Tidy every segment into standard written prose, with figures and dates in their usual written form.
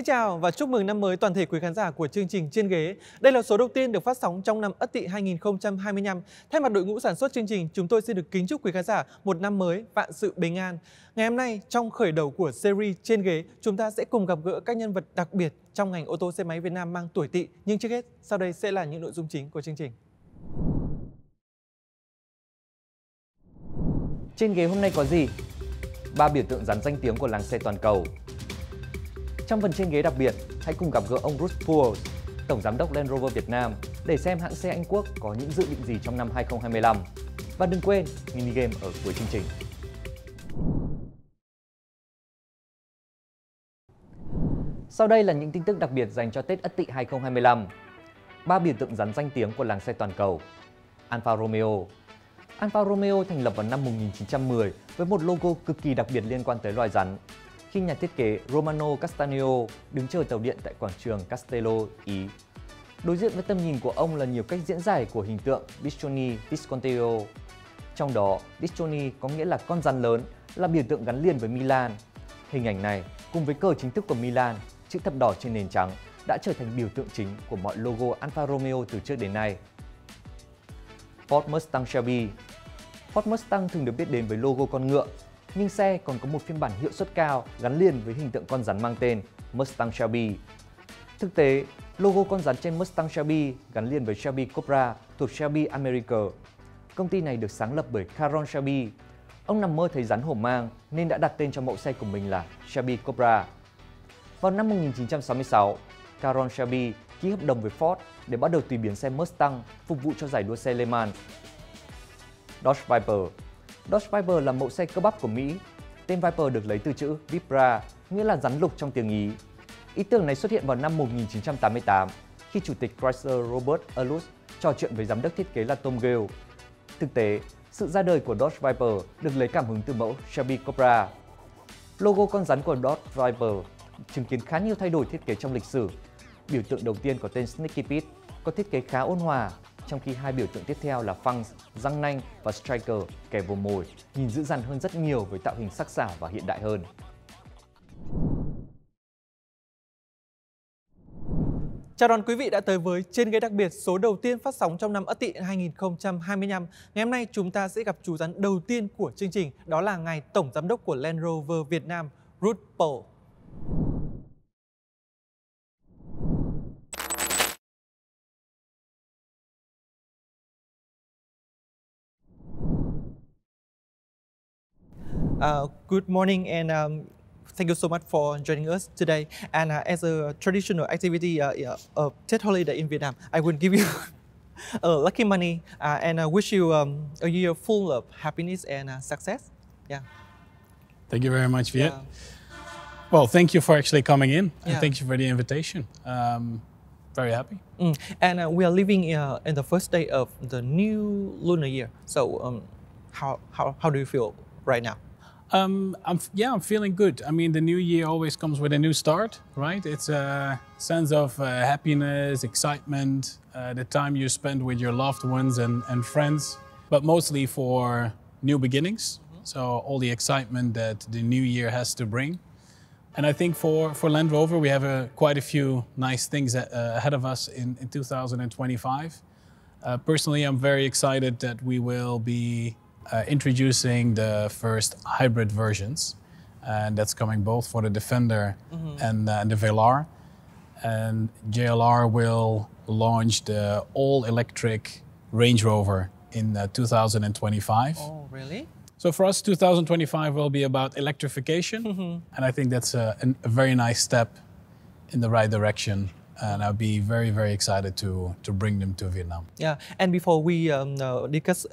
chào và chúc mừng năm mới toàn thể quý khán giả của chương trình Trên Ghế. Đây là số đầu tiên được phát sóng trong năm Ất Tỵ 2025. Thay mặt đội ngũ sản xuất chương trình, chúng tôi xin được kính chúc quý khán giả một năm mới vạn sự bình an. Ngày hôm nay, trong khởi đầu của series Trên Ghế, chúng ta sẽ cùng gặp gỡ các nhân vật đặc biệt trong ngành ô tô xe máy Việt Nam mang tuổi Tỵ. Nhưng trước hết, sau đây sẽ là những nội dung chính của chương trình. Trên ghế hôm nay có gì? 3 biểu tượng gắn danh tiếng của làng xe toàn cầu. Trong phần trên ghế đặc biệt, hãy cùng gặp gỡ ông Bruce, Tổng Giám đốc Land Rover Việt Nam, để xem hãng xe Anh Quốc có những dự định gì trong năm 2025. Và đừng quên, mini game ở cuối chương trình. Sau đây là những tin tức đặc biệt dành cho Tết Ất Tỵ 2025. 3 biểu tượng gắn danh tiếng của làng xe toàn cầu. Alfa Romeo. Alfa Romeo thành lập vào năm 1910 với một logo cực kỳ đặc biệt liên quan tới loài rắn. Khi nhà thiết kế Romano Castagnolo đứng chờ tàu điện tại quảng trường Castello, Ý. Đối diện với tầm nhìn của ông là nhiều cách diễn giải của hình tượng Pistoni Visconteo. Trong đó, Pistoni có nghĩa là con rắn lớn, là biểu tượng gắn liền với Milan. Hình ảnh này, cùng với cờ chính thức của Milan, chữ thập đỏ trên nền trắng, đã trở thành biểu tượng chính của mọi logo Alfa Romeo từ trước đến nay. Ford Mustang Shelby. Ford Mustang thường được biết đến với logo con ngựa, nhưng xe còn có một phiên bản hiệu suất cao gắn liền với hình tượng con rắn mang tên Mustang Shelby. Thực tế, logo con rắn trên Mustang Shelby gắn liền với Shelby Cobra thuộc Shelby America. Công ty này được sáng lập bởi Caron Shelby. Ông nằm mơ thấy rắn hổ mang nên đã đặt tên cho mẫu xe của mình là Shelby Cobra. Vào năm 1966, Caron Shelby ký hợp đồng với Ford để bắt đầu tùy biến xe Mustang phục vụ cho giải đua xe Le Mans. Dodge Viper. Dodge Viper là mẫu xe cơ bắp của Mỹ. Tên Viper được lấy từ chữ Vipra, nghĩa là rắn lục trong tiếng Ý. Ý tưởng này xuất hiện vào năm 1988 khi Chủ tịch Chrysler Robert Alus trò chuyện với giám đốc thiết kế là Tom Gale. Thực tế, sự ra đời của Dodge Viper được lấy cảm hứng từ mẫu Shelby Cobra. Logo con rắn của Dodge Viper chứng kiến khá nhiều thay đổi thiết kế trong lịch sử. Biểu tượng đầu tiên có tên Sneaky Pete, có thiết kế khá ôn hòa, trong khi hai biểu tượng tiếp theo là phăng, răng nanh và striker kẻ vô mồi, nhìn dữ dằn hơn rất nhiều với tạo hình sắc sảo và hiện đại hơn. Chào đón quý vị đã tới với Trên Ghế đặc biệt số đầu tiên phát sóng trong năm Ất Tỵ 2025. Ngày hôm nay chúng ta sẽ gặp chú rắn đầu tiên của chương trình, đó là ngài Tổng Giám đốc của Land Rover Việt Nam, Bruce. Good morning and thank you so much for joining us today. And as a traditional activity of Tết holiday in Vietnam, I would give you lucky money and wish you a year full of happiness and success. Yeah. Thank you very much, Viet. Yeah. Well, thank you for actually coming in, Yeah. and thank you for the invitation. Very happy. And we are living in the first day of the new lunar year. So, how do you feel right now? I'm feeling good. I mean, the new year always comes with a new start, right? It's a sense of happiness, excitement, the time you spend with your loved ones and friends, but mostly for new beginnings. So all the excitement that the new year has to bring. And I think for Land Rover, we have quite a few nice things ahead of us in 2025. Personally, I'm very excited that we will be introducing the first hybrid versions, and that's coming both for the Defender and the Velar. And JLR will launch the all-electric Range Rover in 2025. Oh, really? So for us, 2025 will be about electrification, and I think that's a very nice step in the right direction. And I'll be very, very excited to bring them to Vietnam. Yeah, and before we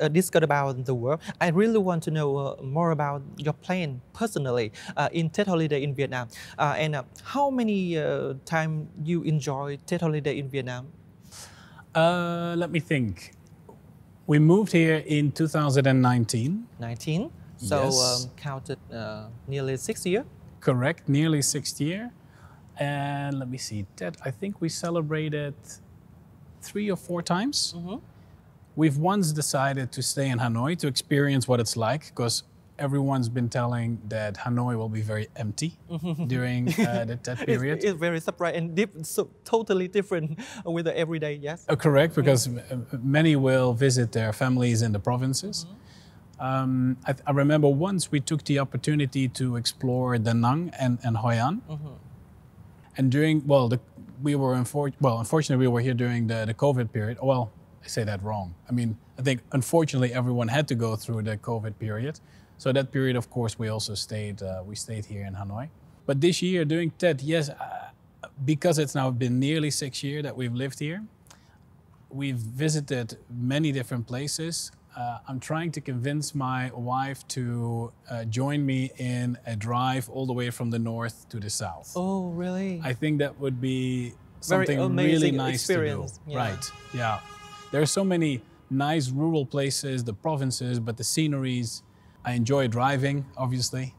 discuss about the work, I really want to know more about your plan personally in Tết holiday in Vietnam. And how many time you enjoy Tết holiday in Vietnam? Let me think. We moved here in 2019. 19. So Yes. counted nearly 6 years. Correct, nearly 6th year. And let me see, Ted, I think we celebrated 3 or 4 times. We've once decided to stay in Hanoi to experience what it's like, because everyone's been telling that Hanoi will be very empty during that period. It's very surprising and so totally different with the everyday, yes? Correct, because many will visit their families in the provinces. I remember once we took the opportunity to explore Da Nang and Hoi An. And during, unfortunately we were here during the COVID period. Well, I say that wrong. I mean, I think unfortunately everyone had to go through the COVID period. So that period, of course, we also stayed here in Hanoi. But this year during Tet, yes, because it's now been nearly 6 years that we've lived here, we've visited many different places. I'm trying to convince my wife to join me in a drive all the way from the north to the south. Oh, really? I think that would be something Very amazing really nice experience. to do. Yeah. Right, yeah. There are so many nice rural places, the provinces, but the sceneries. I enjoy driving, obviously.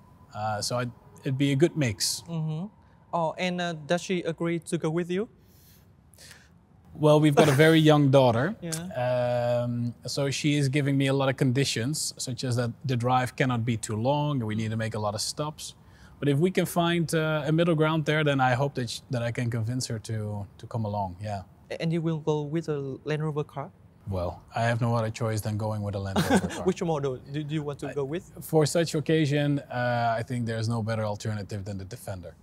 So it'd be a good mix. Oh, and does she agree to go with you? Well, we've got a very young daughter. Yeah. So she is giving me a lot of conditions, such as that the drive cannot be too long, and we need to make a lot of stops. But if we can find a middle ground there, then I hope that I can convince her to come along, yeah. And you will go with a Land Rover car? Well, I have no other choice than going with a Land Rover car. Which model do you want to go with? For such occasion, I think there's no better alternative than the Defender.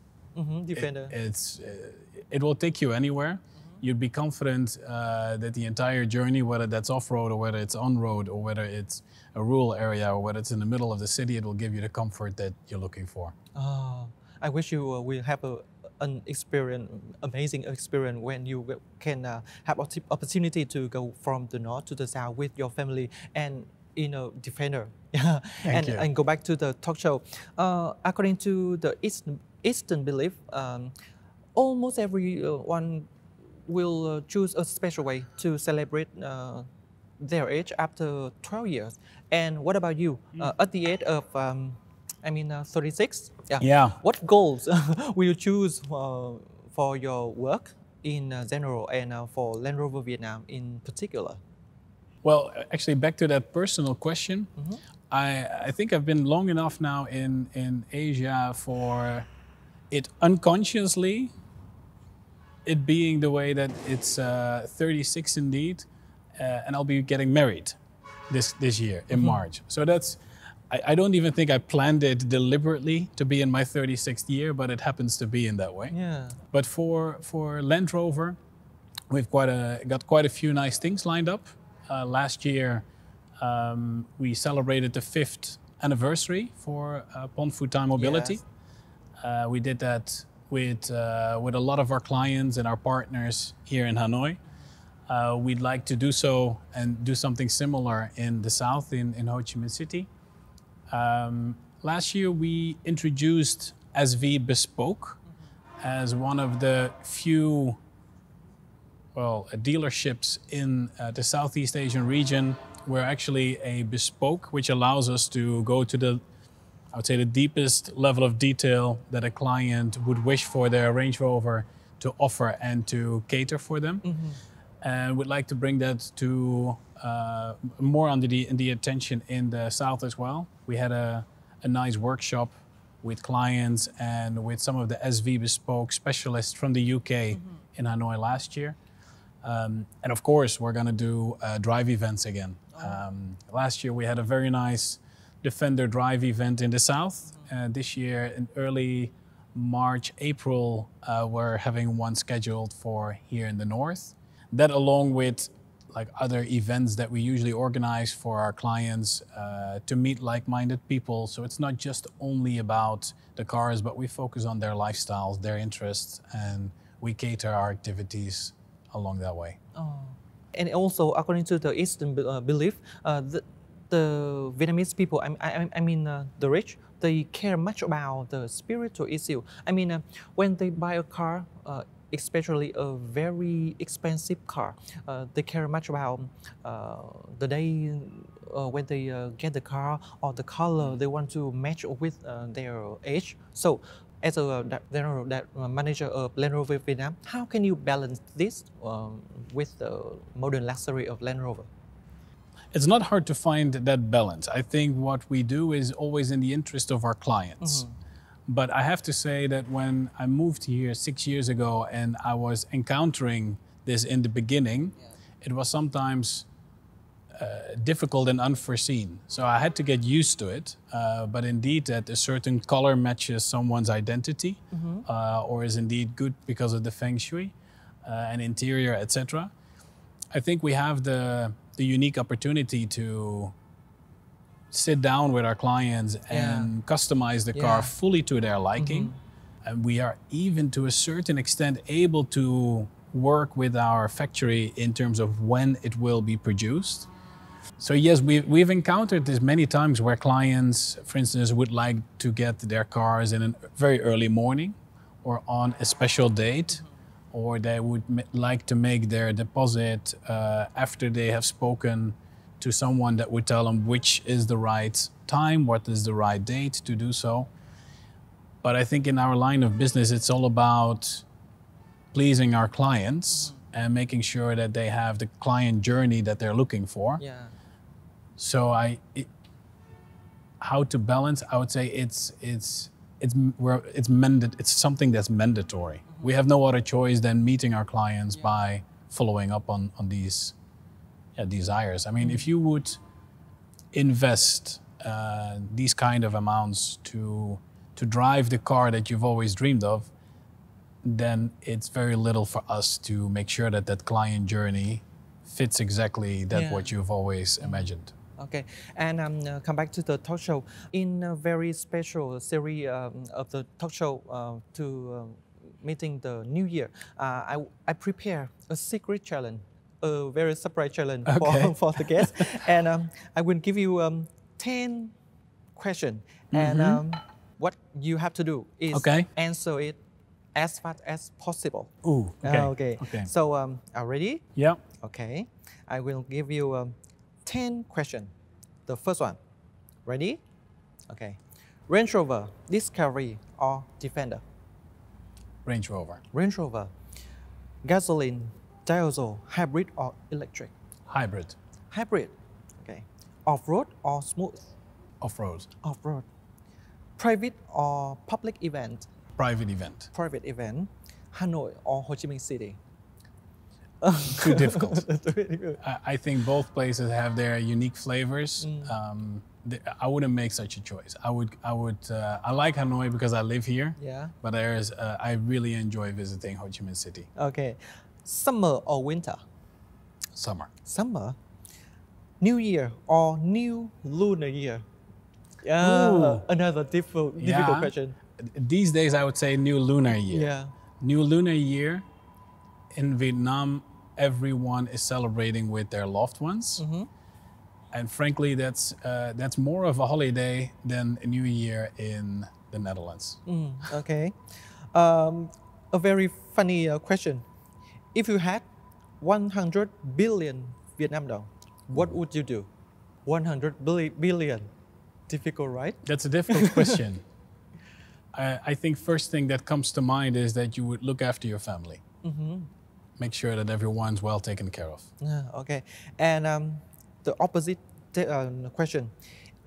Defender. It will take you anywhere. You'd be confident that the entire journey, whether that's off-road or whether it's on-road or whether it's a rural area or whether it's in the middle of the city, it will give you the comfort that you're looking for. Oh, I wish you will have an amazing experience when you can have opportunity to go from the north to the south with your family and in a Defender. Thank you. And go back to the talk show. According to the Eastern belief, almost everyone will choose a special way to celebrate their age after 12 years. And what about you? At the age of 36? Yeah. What goals will you choose for your work in general and for Land Rover Việt Nam in particular? Well, actually, back to that personal question, I think I've been long enough now in Asia for it unconsciously, it being the way that it's 36 indeed, and I'll be getting married this year in March. So that's, I don't even think I planned it deliberately to be in my 36th year, but it happens to be in that way. Yeah. But for Land Rover, we've got quite a few nice things lined up. Last year, we celebrated the 5th anniversary for Pon Full Time Mobility. Yes. We did that with a lot of our clients and our partners here in Hanoi. We'd like to do so and do something similar in the south, in Ho Chi Minh City. Last year, we introduced SV Bespoke as one of the few dealerships in the Southeast Asian region where actually a bespoke, which allows us to go to the, I would say, the deepest level of detail that a client would wish for their Range Rover to offer and to cater for them. And we'd like to bring that to more under the attention in the south as well. We had a nice workshop with clients and with some of the SV Bespoke specialists from the UK in Hanoi last year. And of course, we're going to do drive events again. Last year, we had a very nice Defender drive event in the south. This year, in early March, April, we're having one scheduled for here in the north. That, along with like other events that we usually organize for our clients to meet like-minded people. So it's not just only about the cars, but we focus on their lifestyles, their interests, and we cater our activities along that way. Oh. And also, according to the Eastern belief, the Vietnamese people, I mean the rich, they care much about the spiritual issue. I mean, when they buy a car, especially a very expensive car, they care much about the day when they get the car or the color they want to match with their age. So, as a general manager of Land Rover Việt Nam, how can you balance this with the modern luxury of Land Rover? It's not hard to find that balance. I think what we do is always in the interest of our clients. But I have to say that when I moved here 6 years ago and I was encountering this in the beginning, it was sometimes difficult and unforeseen. So I had to get used to it. But indeed, that a certain color matches someone's identity or is indeed good because of the feng shui and interior, etc. I think we have the unique opportunity to sit down with our clients and customize the car fully to their liking. And we are even to a certain extent able to work with our factory in terms of when it will be produced. So yes, we've encountered this many times where clients, for instance, would like to get their cars in a very early morning or on a special date, or they would like to make their deposit after they have spoken to someone that would tell them which is the right time, what is the right date to do so. But I think in our line of business, it's all about pleasing our clients and making sure that they have the client journey that they're looking for. So how to balance? I would say it's something that's mandatory. We have no other choice than meeting our clients by following up on these desires. I mean, if you would invest these kind of amounts to drive the car that you've always dreamed of, then it's very little for us to make sure that that client journey fits exactly what you've always imagined. Okay, and come back to the talk show. In a very special series of the talk show to meeting the new year, I prepare a secret challenge, a very surprise challenge for the guests. And I will give you 10 questions. And what you have to do is answer it as fast as possible. Ooh, okay. So, are you ready? Yeah. Okay. I will give you 10 questions. The first one. Ready? Okay. Range Rover, Discovery, or Defender? Range Rover. Range Rover. Gasoline, diesel, hybrid, or electric? Hybrid. Hybrid. Okay. Off-road or smooth? Off-road. Off-road. Private or public event? Private event. Private event. Hanoi or Ho Chi Minh City? Too difficult. I think both places have their unique flavors. I wouldn't make such a choice. I like Hanoi because I live here. Yeah. But I really enjoy visiting Ho Chi Minh City. Okay. Summer or winter? Summer. Summer. New Year or new lunar year? Another difficult question. These days I would say new lunar year. Yeah. New lunar year. In Vietnam, everyone is celebrating with their loved ones. And frankly, that's more of a holiday than a new year in the Netherlands. Okay. A very funny question. If you had 100 billion Vietnam dong, what would you do? 100 billion. Difficult, right? That's a difficult question. I think first thing that comes to mind is that you would look after your family. Make sure that everyone's well taken care of. Okay. And the opposite question.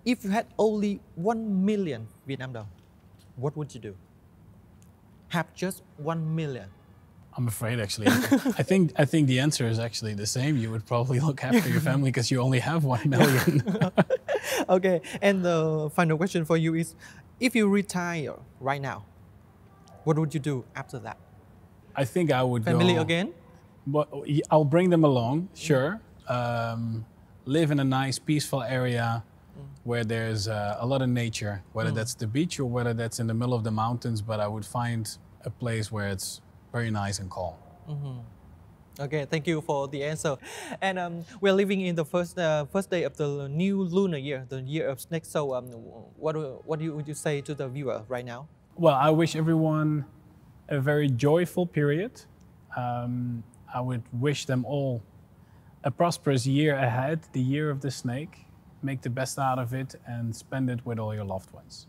If you had only 1 million Vietnam dong, what would you do? Have just 1 million. I'm afraid, actually. I think the answer is actually the same. You would probably look after your family because you only have 1 million. Okay. And the final question for you is, if you retire right now, what would you do after that? I think I would Family again? But I'll bring them along, sure. Live in a nice, peaceful area where there's a lot of nature, whether that's the beach or whether that's in the middle of the mountains. But I would find a place where it's very nice and calm. Okay, thank you for the answer. And we're living in the first day of the new lunar year, the year of snake. So what would you say to the viewer right now? Well, I wish everyone a very joyful period. I would wish them all a prosperous year ahead, the year of the snake. Make the best out of it and spend it with all your loved ones.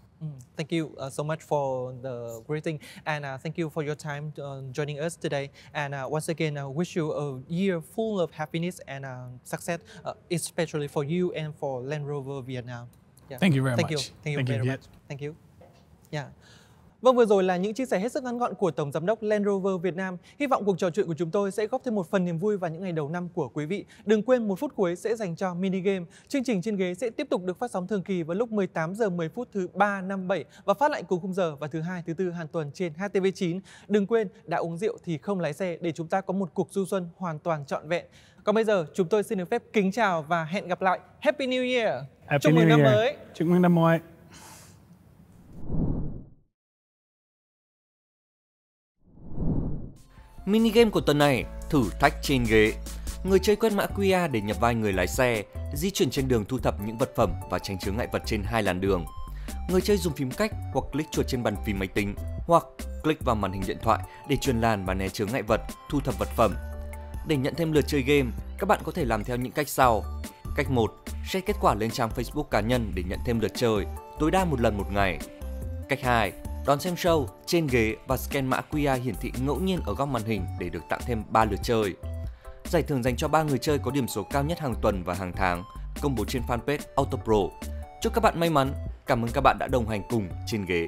Thank you so much for the greeting, and thank you for your time joining us today. And once again, wish you a year full of happiness and success, especially for you and for Land Rover Việt Nam. Yeah. Thank you very Thank much. You. Thank you very Viet. much. Thank you. Yeah. Vâng, vừa rồi là những chia sẻ hết sức ngắn gọn của Tổng Giám đốc Land Rover Việt Nam. Hy vọng cuộc trò chuyện của chúng tôi sẽ góp thêm một phần niềm vui vào những ngày đầu năm của quý vị. Đừng quên 1 phút cuối sẽ dành cho mini game. Chương trình Trên Ghế sẽ tiếp tục được phát sóng thường kỳ vào lúc 18 giờ 10 phút thứ 3, 5, 7 và phát lại cùng khung giờ vào thứ Hai, thứ Tư hàng tuần trên HTV9. Đừng quên đã uống rượu thì không lái xe để chúng ta có một cuộc du xuân hoàn toàn trọn vẹn. Còn bây giờ chúng tôi xin được phép kính chào và hẹn gặp lại. Happy New Year! Chúc mừng năm mới! Chúc mừng năm mới! Mini game của tuần này, thử thách trên ghế. Người chơi quét mã QR để nhập vai người lái xe, di chuyển trên đường thu thập những vật phẩm và tránh chướng ngại vật trên 2 làn đường. Người chơi dùng phím cách hoặc click chuột trên bàn phím máy tính hoặc click vào màn hình điện thoại để truyền làn và né chướng ngại vật, thu thập vật phẩm. Để nhận thêm lượt chơi game, các bạn có thể làm theo những cách sau. Cách 1, share kết quả lên trang Facebook cá nhân để nhận thêm lượt chơi, tối đa 1 lần một ngày. Cách 2, đón xem show, trên ghế và scan mã QR hiển thị ngẫu nhiên ở góc màn hình để được tặng thêm 3 lượt chơi. Giải thưởng dành cho 3 người chơi có điểm số cao nhất hàng tuần và hàng tháng, công bố trên fanpage AutoPro. Chúc các bạn may mắn, cảm ơn các bạn đã đồng hành cùng Trên Ghế.